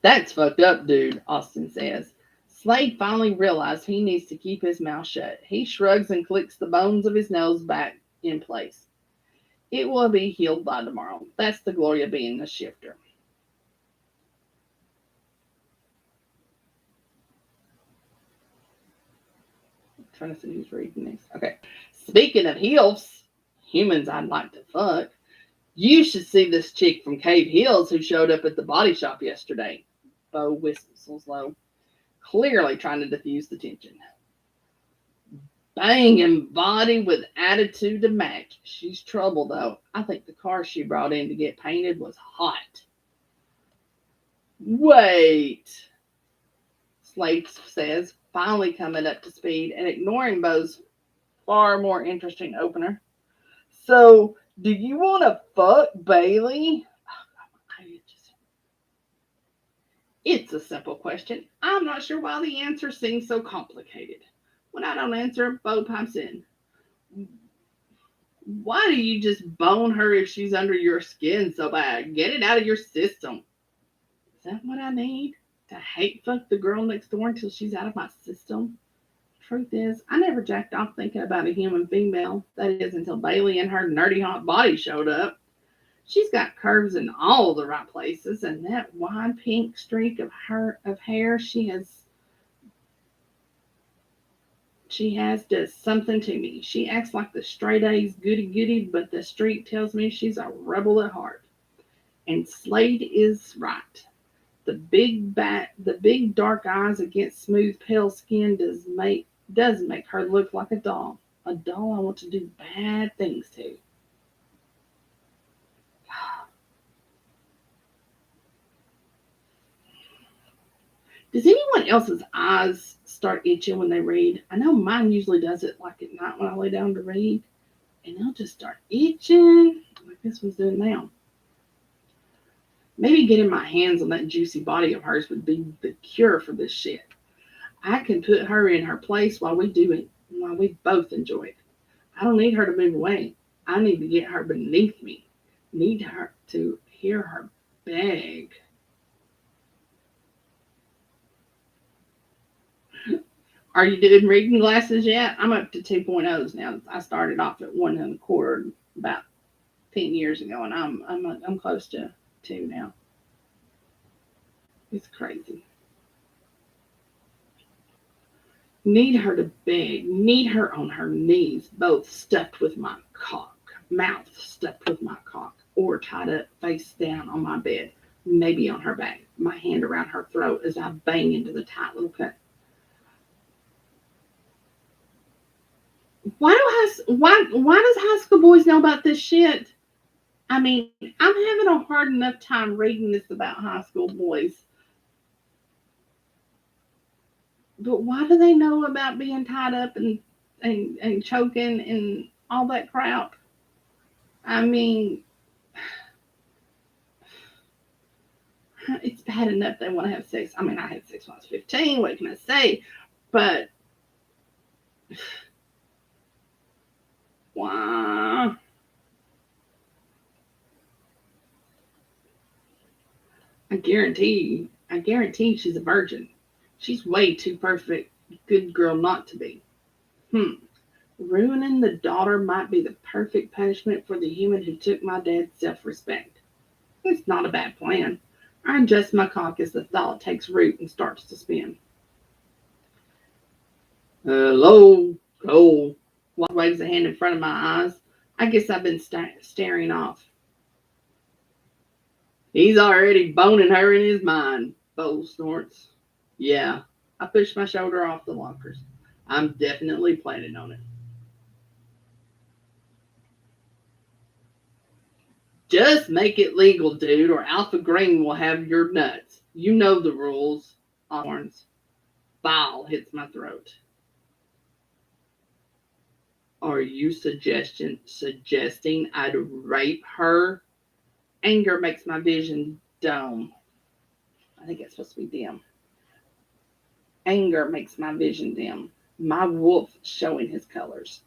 That's fucked up, dude, Austin says. Slade finally realized he needs to keep his mouth shut. He shrugs and clicks the bones of his nose back in place. It will be healed by tomorrow. That's the glory of being a shifter. I'm trying to see who's reading this. Okay. Speaking of Hills, humans I'd like to fuck, you should see this chick from Cave Hills who showed up at the body shop yesterday. Bo whistles low, clearly trying to diffuse the tension. Banging body with attitude to match. She's trouble, though. I think the car she brought in to get painted was hot. Wait, Slade says, finally coming up to speed and ignoring Bo's far more interesting opener. So, do you want to fuck Bailey? It's a simple question. I'm not sure why the answer seems so complicated. When I don't answer, Bo pipes in. Why do you just bone her if she's under your skin so bad? Get it out of your system. Is that what I need? To hate fuck the girl next door until she's out of my system? Truth is, I never jacked off thinking about a human female. That is, until Bailey and her nerdy hot body showed up. She's got curves in all the right places, and that wide pink streak of hair she has does something to me. She acts like the straight A's goody, but the street tells me she's a rebel at heart. And Slade is right. The big dark eyes against smooth pale skin does make her look like a doll. A doll I want to do bad things to. Does anyone else's eyes start itching when they read? I know mine usually does it like at night when I lay down to read. And they'll just start itching like this one's doing now. Maybe getting my hands on that juicy body of hers would be the cure for this shit. I can put her in her place while we do it, while we both enjoy it. I don't need her to move away. I need to get her beneath me. Need her to hear her beg. Are you doing reading glasses yet? I'm up to 2.0s now. I started off at 1.25 about 10 years ago, and I'm close to 2 now. It's crazy. Need her to beg. Need her on her knees, both stuffed with my cock, mouth stuffed with my cock, or tied up face down on my bed, maybe on her back, my hand around her throat as I bang into the tight little cut. Why does high school boys know about this shit? I mean, I'm having a hard enough time reading this about high school boys. But why do they know about being tied up and choking and all that crap? I mean, it's bad enough they want to have sex. I mean, I had sex when I was 15. What can I say? But why? I guarantee she's a virgin. She's way too perfect Good girl not to be. Ruining the daughter might be the perfect punishment for the human who took my dad's self-respect. It's not a bad plan. I adjust my cock as the thought takes root and starts to spin. Hello, Cole. Waves a hand in front of my eyes. I guess I've been staring off. He's already boning her in his mind, Bo snorts. Yeah, I push my shoulder off the lockers. I'm definitely planning on it. Just make it legal, dude, or Alpha Green will have your nuts. You know the rules. Horns. Bile hits my throat. Are you suggesting I'd rape her? Anger makes my vision dome. I think it's supposed to be dim. Anger makes my vision dim. My wolf showing his colors.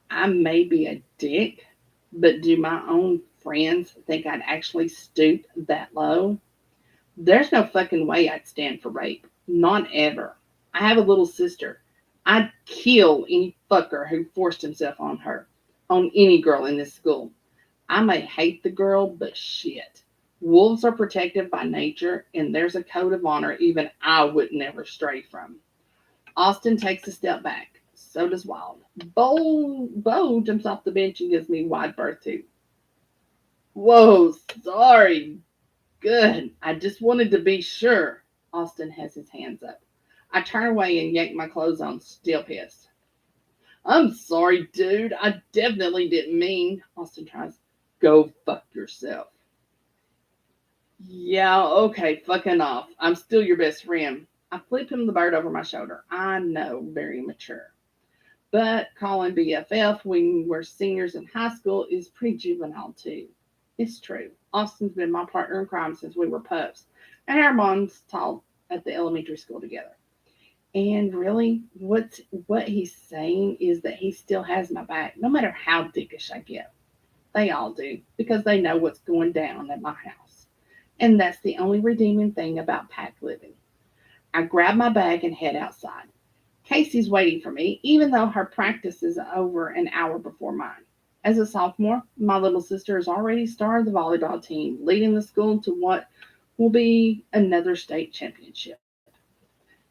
I may be a dick, but do my own friends think I'd actually stoop that low? There's no fucking way I'd stand for rape. Not ever. I have a little sister. I'd kill any fucker who forced himself on her, on any girl in this school. I may hate the girl, but shit. Wolves are protected by nature, and there's a code of honor even I would never stray from. Austin takes a step back. So does Wild. Bo jumps off the bench and gives me wide berth too. Whoa, sorry. Good. I just wanted to be sure. Austin has his hands up. I turn away and yank my clothes on, still pissed. I'm sorry, dude. I definitely didn't mean. Austin tries. Go fuck yourself. Yeah, okay, fucking off. I'm still your best friend. I flip him the bird over my shoulder. I know, very mature. But calling BFF when we're seniors in high school is pretty juvenile too. It's true. Austin's been my partner in crime since we were pups, and our moms taught at the elementary school together. And really, what he's saying is that he still has my back, no matter how dickish I get. They all do, because they know what's going down at my house. And that's the only redeeming thing about pack living. I grab my bag and head outside. Casey's waiting for me, even though her practice is over an hour before mine. As a sophomore, my little sister has already started the volleyball team, leading the school to what will be another state championship.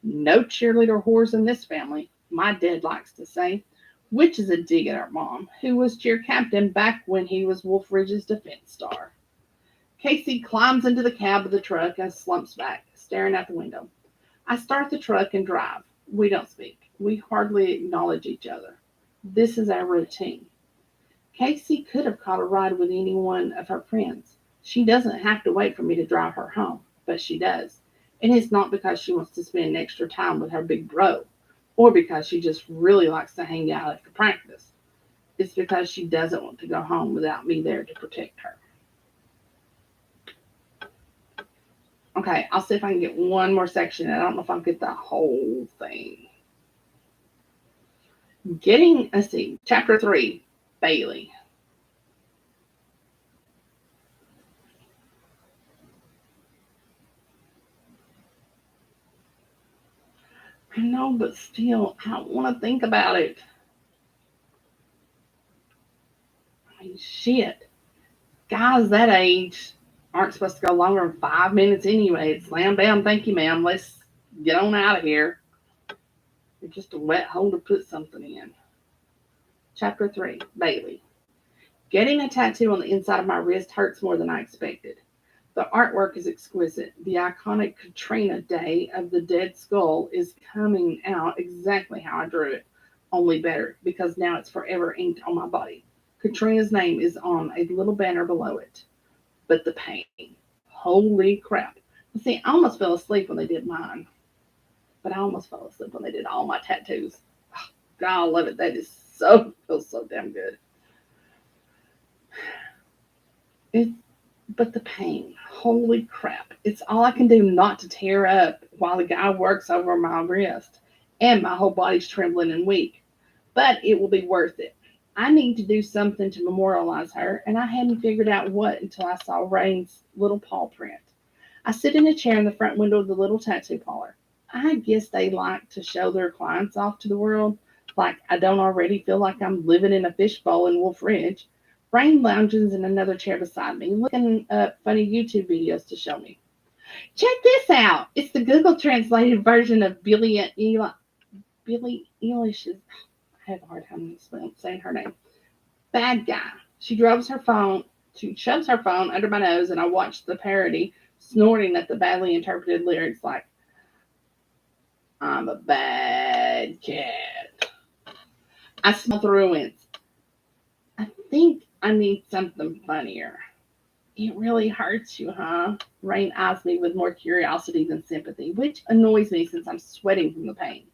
No cheerleader whores in this family, my dad likes to say, which is a dig at our mom, who was cheer captain back when he was Wolf Ridge's defense star. Casey climbs into the cab of the truck and slumps back, staring out the window. I start the truck and drive. We don't speak. We hardly acknowledge each other. This is our routine. Casey could have caught a ride with any one of her friends. She doesn't have to wait for me to drive her home, but she does. And it's not because she wants to spend extra time with her big bro, or because she just really likes to hang out after practice. It's because she doesn't want to go home without me there to protect her. Okay, I'll see if I can get one more section. I don't know if I'll get the whole thing. Let's see, chapter 3, Bailey. I know, but still, I don't want to think about it. I mean, shit. Guys that age aren't supposed to go longer than 5 minutes anyway. It's slam down, thank you, ma'am. Let's get on out of here. You're just a wet hole to put something in. Chapter 3, Bailey. Getting a tattoo on the inside of my wrist hurts more than I expected. The artwork is exquisite. The iconic Katrina Day of the Dead Skull is coming out exactly how I drew it, only better, because now it's forever inked on my body. Katrina's name is on a little banner below it. But the pain. Holy crap. See, I almost fell asleep when they did mine. But I almost fell asleep when they did all my tattoos. Oh, God, I love it. That is feels so damn good. It, but the pain. Holy crap. It's all I can do not to tear up while the guy works over my wrist. And my whole body's trembling and weak. But it will be worth it. I need to do something to memorialize her, and I hadn't figured out what until I saw Rain's little paw print. I sit in a chair in the front window of the little tattoo parlor. I guess they like to show their clients off to the world. Like, I don't already feel like I'm living in a fishbowl in Wolf Ridge. Rain lounges in another chair beside me, looking up funny YouTube videos to show me. Check this out. It's the Google translated version of Billie Eilish's. I have a hard time saying her name. Bad guy. She drops her phone. She shoves her phone under my nose, and I watch the parody, snorting at the badly interpreted lyrics like, "I'm a bad cat. I smell the ruins. I think I need something funnier." It really hurts you, huh? Rain eyes me with more curiosity than sympathy, which annoys me since I'm sweating from the pain.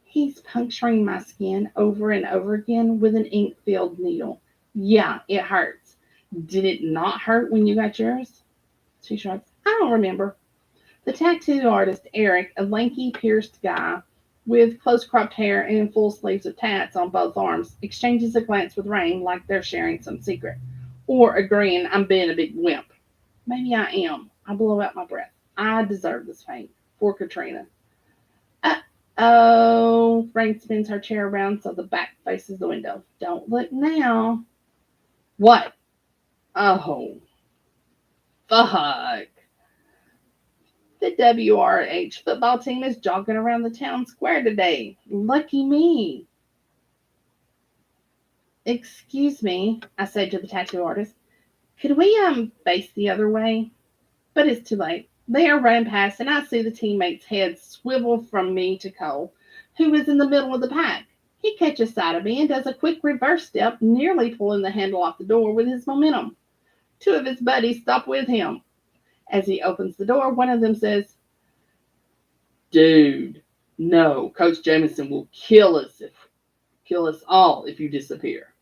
He's puncturing my skin over and over again with an ink filled needle. Yeah, it hurts. Did it not hurt when you got yours? She shrugs. I don't remember. The tattoo artist, Eric, a lanky, pierced guy with close cropped hair and full sleeves of tats on both arms, exchanges a glance with Rain like they're sharing some secret, or agreeing I'm being a big wimp. Maybe I am. I blow out my breath. I deserve this pain. For Katrina. Uh oh. Rain spins her chair around so the back faces the window. Don't look now. What? Oh, fuck. The WRH football team is jogging around the town square today. Lucky me. Excuse me, I said to the tattoo artist. Could we face the other way? But it's too late. They are running past, and I see the teammate's head swivel from me to Cole, who is in the middle of the pack. He catches sight of me and does a quick reverse step, nearly pulling the handle off the door with his momentum. Two of his buddies stop with him. As he opens the door, one of them says, "Dude, no, Coach Jameson will kill us all if you disappear."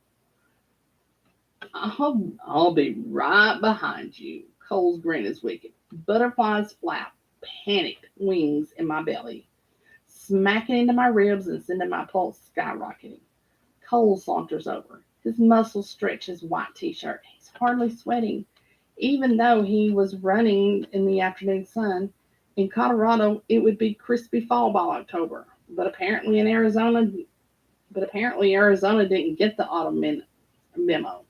I'll be right behind you. Cole's grin is wicked. Butterflies flap, panicked wings in my belly, smacking into my ribs and sending my pulse skyrocketing. Cole saunters over. His muscles stretch his white t-shirt. He's hardly sweating, even though he was running in the afternoon sun. In Colorado, it would be crispy fall by October, but apparently Arizona didn't get the autumn memo.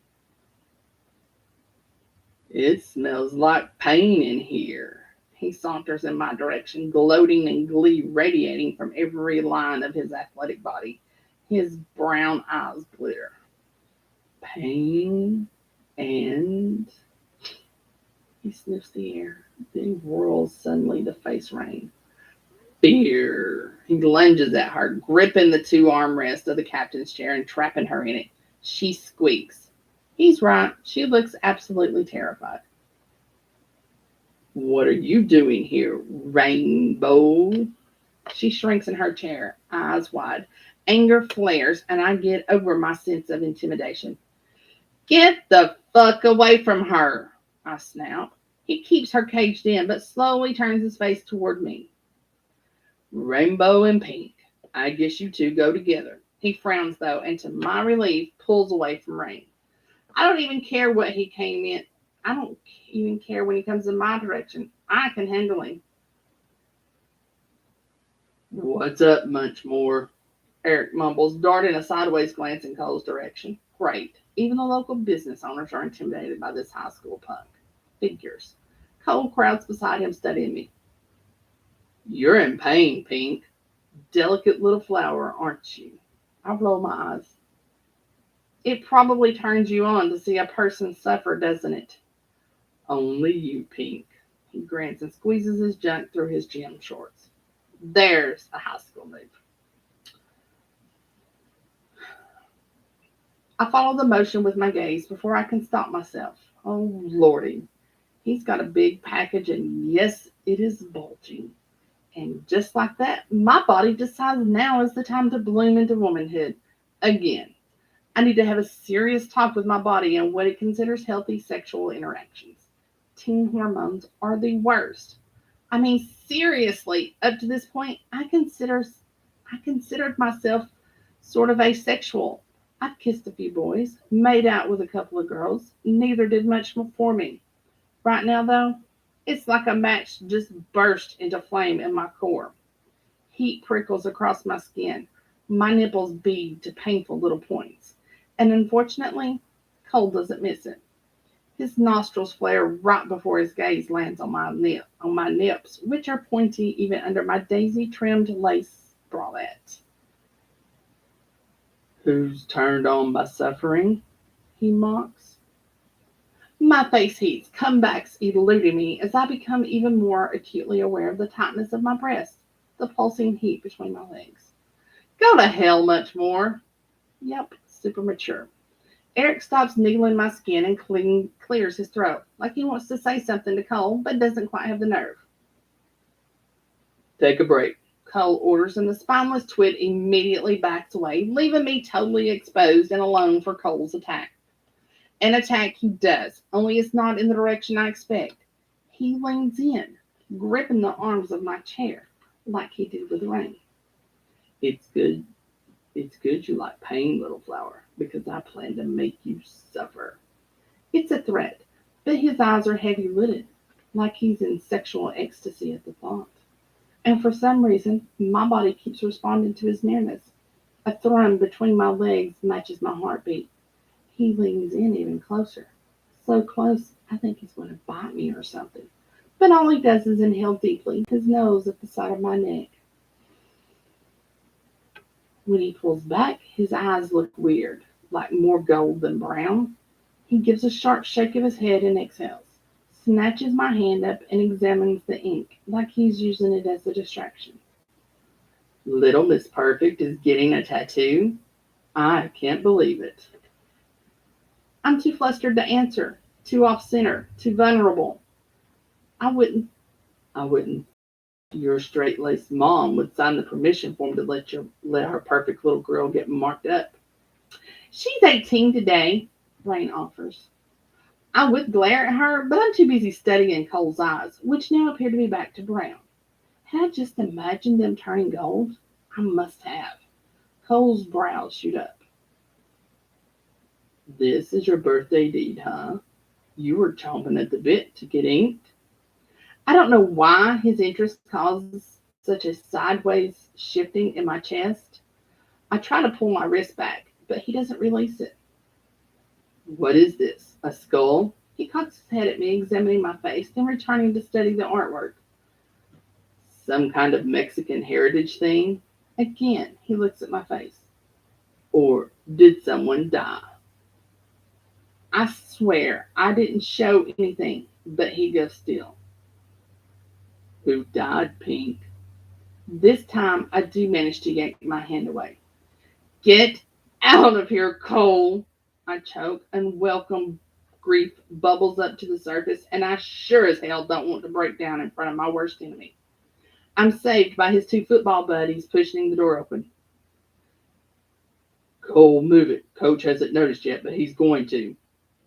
It smells like pain in here. He saunters in my direction, gloating and glee radiating from every line of his athletic body. His brown eyes glitter. Pain and he sniffs the air, then whirls suddenly to face Rain. Fear. He lunges at her, gripping the two armrests of the captain's chair and trapping her in it. She squeaks. He's right. She looks absolutely terrified. What are you doing here, Rainbow? She shrinks in her chair, eyes wide. Anger flares, and I get over my sense of intimidation. Get the fuck away from her, I snap. He keeps her caged in, but slowly turns his face toward me. Rainbow and pink. I guess you two go together. He frowns, though, and to my relief, pulls away from Rain. I don't even care what he came in. I don't even care when he comes in my direction. I can handle him. What's up, Munchmore? Eric mumbles, darting a sideways glance in Cole's direction. Great. Even the local business owners are intimidated by this high school punk. Figures. Cole crowds beside him, studying me. You're in pain, Pink. Delicate little flower, aren't you? I roll my eyes. It probably turns you on to see a person suffer, doesn't it? Only you, Pink. He grins and squeezes his junk through his gym shorts. There's a high school move. I follow the motion with my gaze before I can stop myself. Oh, Lordy. He's got a big package, and yes, it is bulging. And just like that, my body decides now is the time to bloom into womanhood. Again, I need to have a serious talk with my body on what it considers healthy sexual interactions. Teen hormones are the worst. I mean, seriously, up to this point, I considered myself sort of asexual. I've kissed a few boys, made out with a couple of girls. Neither did much for me. Right now, though, It's like a match just burst into flame in my core. Heat prickles across my skin. My nipples bead to painful little points. And unfortunately, Cole doesn't miss it. His nostrils flare right before his gaze lands on my nips, which are pointy even under my daisy-trimmed lace bralette. Who's turned on by suffering? He mocks. My face heats, comebacks eluding me as I become even more acutely aware of the tightness of my breast, the pulsing heat between my legs. Go to hell much more. Yep, super mature. Eric stops niggling my skin and clears his throat, like he wants to say something to Cole, but doesn't quite have the nerve. Take a break, Cole orders, and the spineless twit immediately backs away, leaving me totally exposed and alone for Cole's attack. An attack he does, only it's not in the direction I expect. He leans in, gripping the arms of my chair, like he did with Rain. It's good. It's good you like pain, little flower, because I plan to make you suffer. It's a threat, but his eyes are heavy-lidded, like he's in sexual ecstasy at the thought. And for some reason, my body keeps responding to his nearness. A thrum between my legs matches my heartbeat. He leans in even closer. So close, I think he's going to bite me or something. But all he does is inhale deeply, his nose at the side of my neck. When he pulls back, his eyes look weird, like more gold than brown. He gives a sharp shake of his head and exhales, snatches my hand up and examines the ink, like he's using it as a distraction. Little Miss Perfect is getting a tattoo? I can't believe it. I'm too flustered to answer, too off-center, too vulnerable. I wouldn't. Your straight-laced mom would sign the permission form to let her perfect little girl get marked up. She's 18 today, Rain offers. I would glare at her, but I'm too busy studying Cole's eyes, which now appear to be back to brown. Had I just imagined them turning gold? I must have. Cole's brows shoot up. This is your birthday deed, huh? You were chomping at the bit to get inked. I don't know why his interest causes such a sideways shifting in my chest. I try to pull my wrist back, but he doesn't release it. What is this? A skull? He cocks his head at me, examining my face, then returning to study the artwork. Some kind of Mexican heritage thing? Again, he looks at my face. Or did someone die? I swear I didn't show anything, but he goes still. Who died, Pink? This time I do manage to yank my hand away. Get out of here, Cole! I choke. Unwelcome grief bubbles up to the surface, and I sure as hell don't want to break down in front of my worst enemy. I'm saved by his two football buddies pushing the door open. Cole, move it. Coach hasn't noticed yet, but he's going to.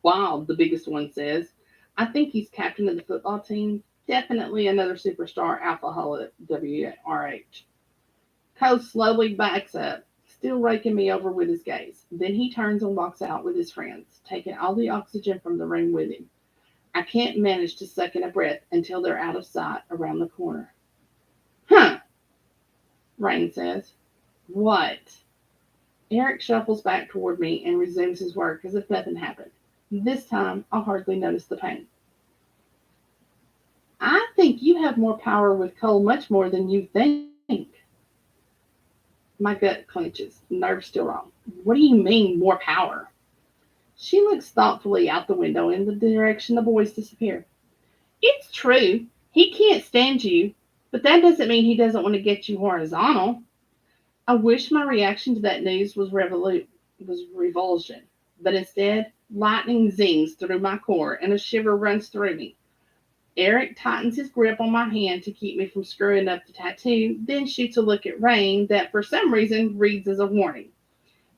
Wild, the biggest one says. I think he's captain of the football team. Definitely another superstar alcohol at WRH. Cole slowly backs up, still raking me over with his gaze. Then he turns and walks out with his friends, taking all the oxygen from the room with him. I can't manage to suck in a breath until they're out of sight around the corner. Huh, Rain says. What? Eric shuffles back toward me and resumes his work as if nothing happened. This time, I hardly notice the pain. I think you have more power with Cole, much more than you think. My gut clenches, nerves still wrong. What do you mean, more power? She looks thoughtfully out the window in the direction the boys disappear. It's true. He can't stand you, but that doesn't mean he doesn't want to get you horizontal. I wish my reaction to that news was revulsion, but instead, lightning zings through my core and a shiver runs through me. Eric tightens his grip on my hand to keep me from screwing up the tattoo, then shoots a look at Rain that for some reason reads as a warning.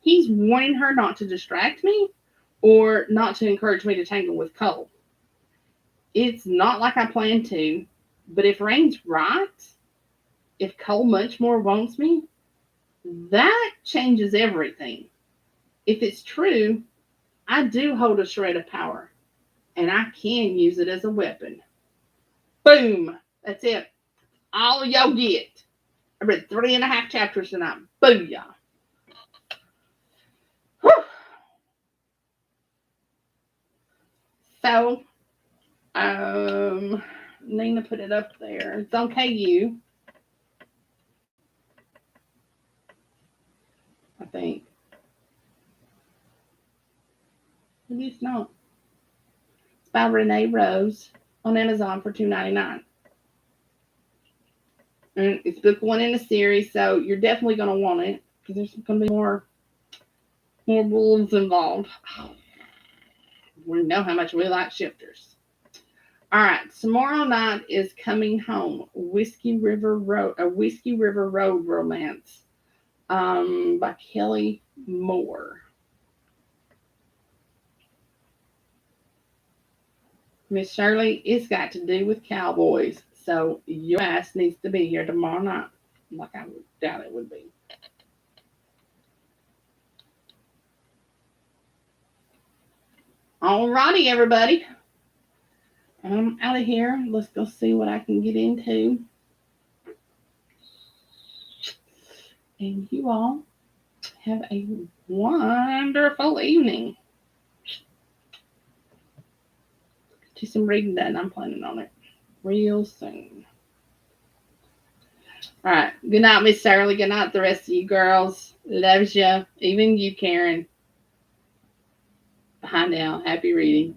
He's warning her not to distract me or not to encourage me to tangle with Cole. It's not like I plan to, but if Rain's right, if Cole much more wants me, that changes everything. If it's true, I do hold a shred of power, and I can use it as a weapon. Boom. That's it. All y'all get. I read 3.5 chapters tonight. Booyah. Whew. So, Nina put it up there. It's on KU. I think. Maybe it's not. It's by Renee Rose on Amazon for $2.99. And it's book 1 in the series, so you're definitely going to want it because there's going to be more wolves involved. We know how much we like shifters. All right, tomorrow night is Coming Home, Whiskey River Road romance, by Kelly Moore. Miss Shirley, it's got to do with cowboys, so your ass needs to be here tomorrow night, like I doubt it would be. Alrighty, everybody. I'm out of here. Let's go see what I can get into. And you all have a wonderful evening. Do some reading done. I'm planning on it real soon. All right. Good night, Miss Shirley. Good night, the rest of you girls. Loves you. Even you, Karen. Bye now. Happy reading.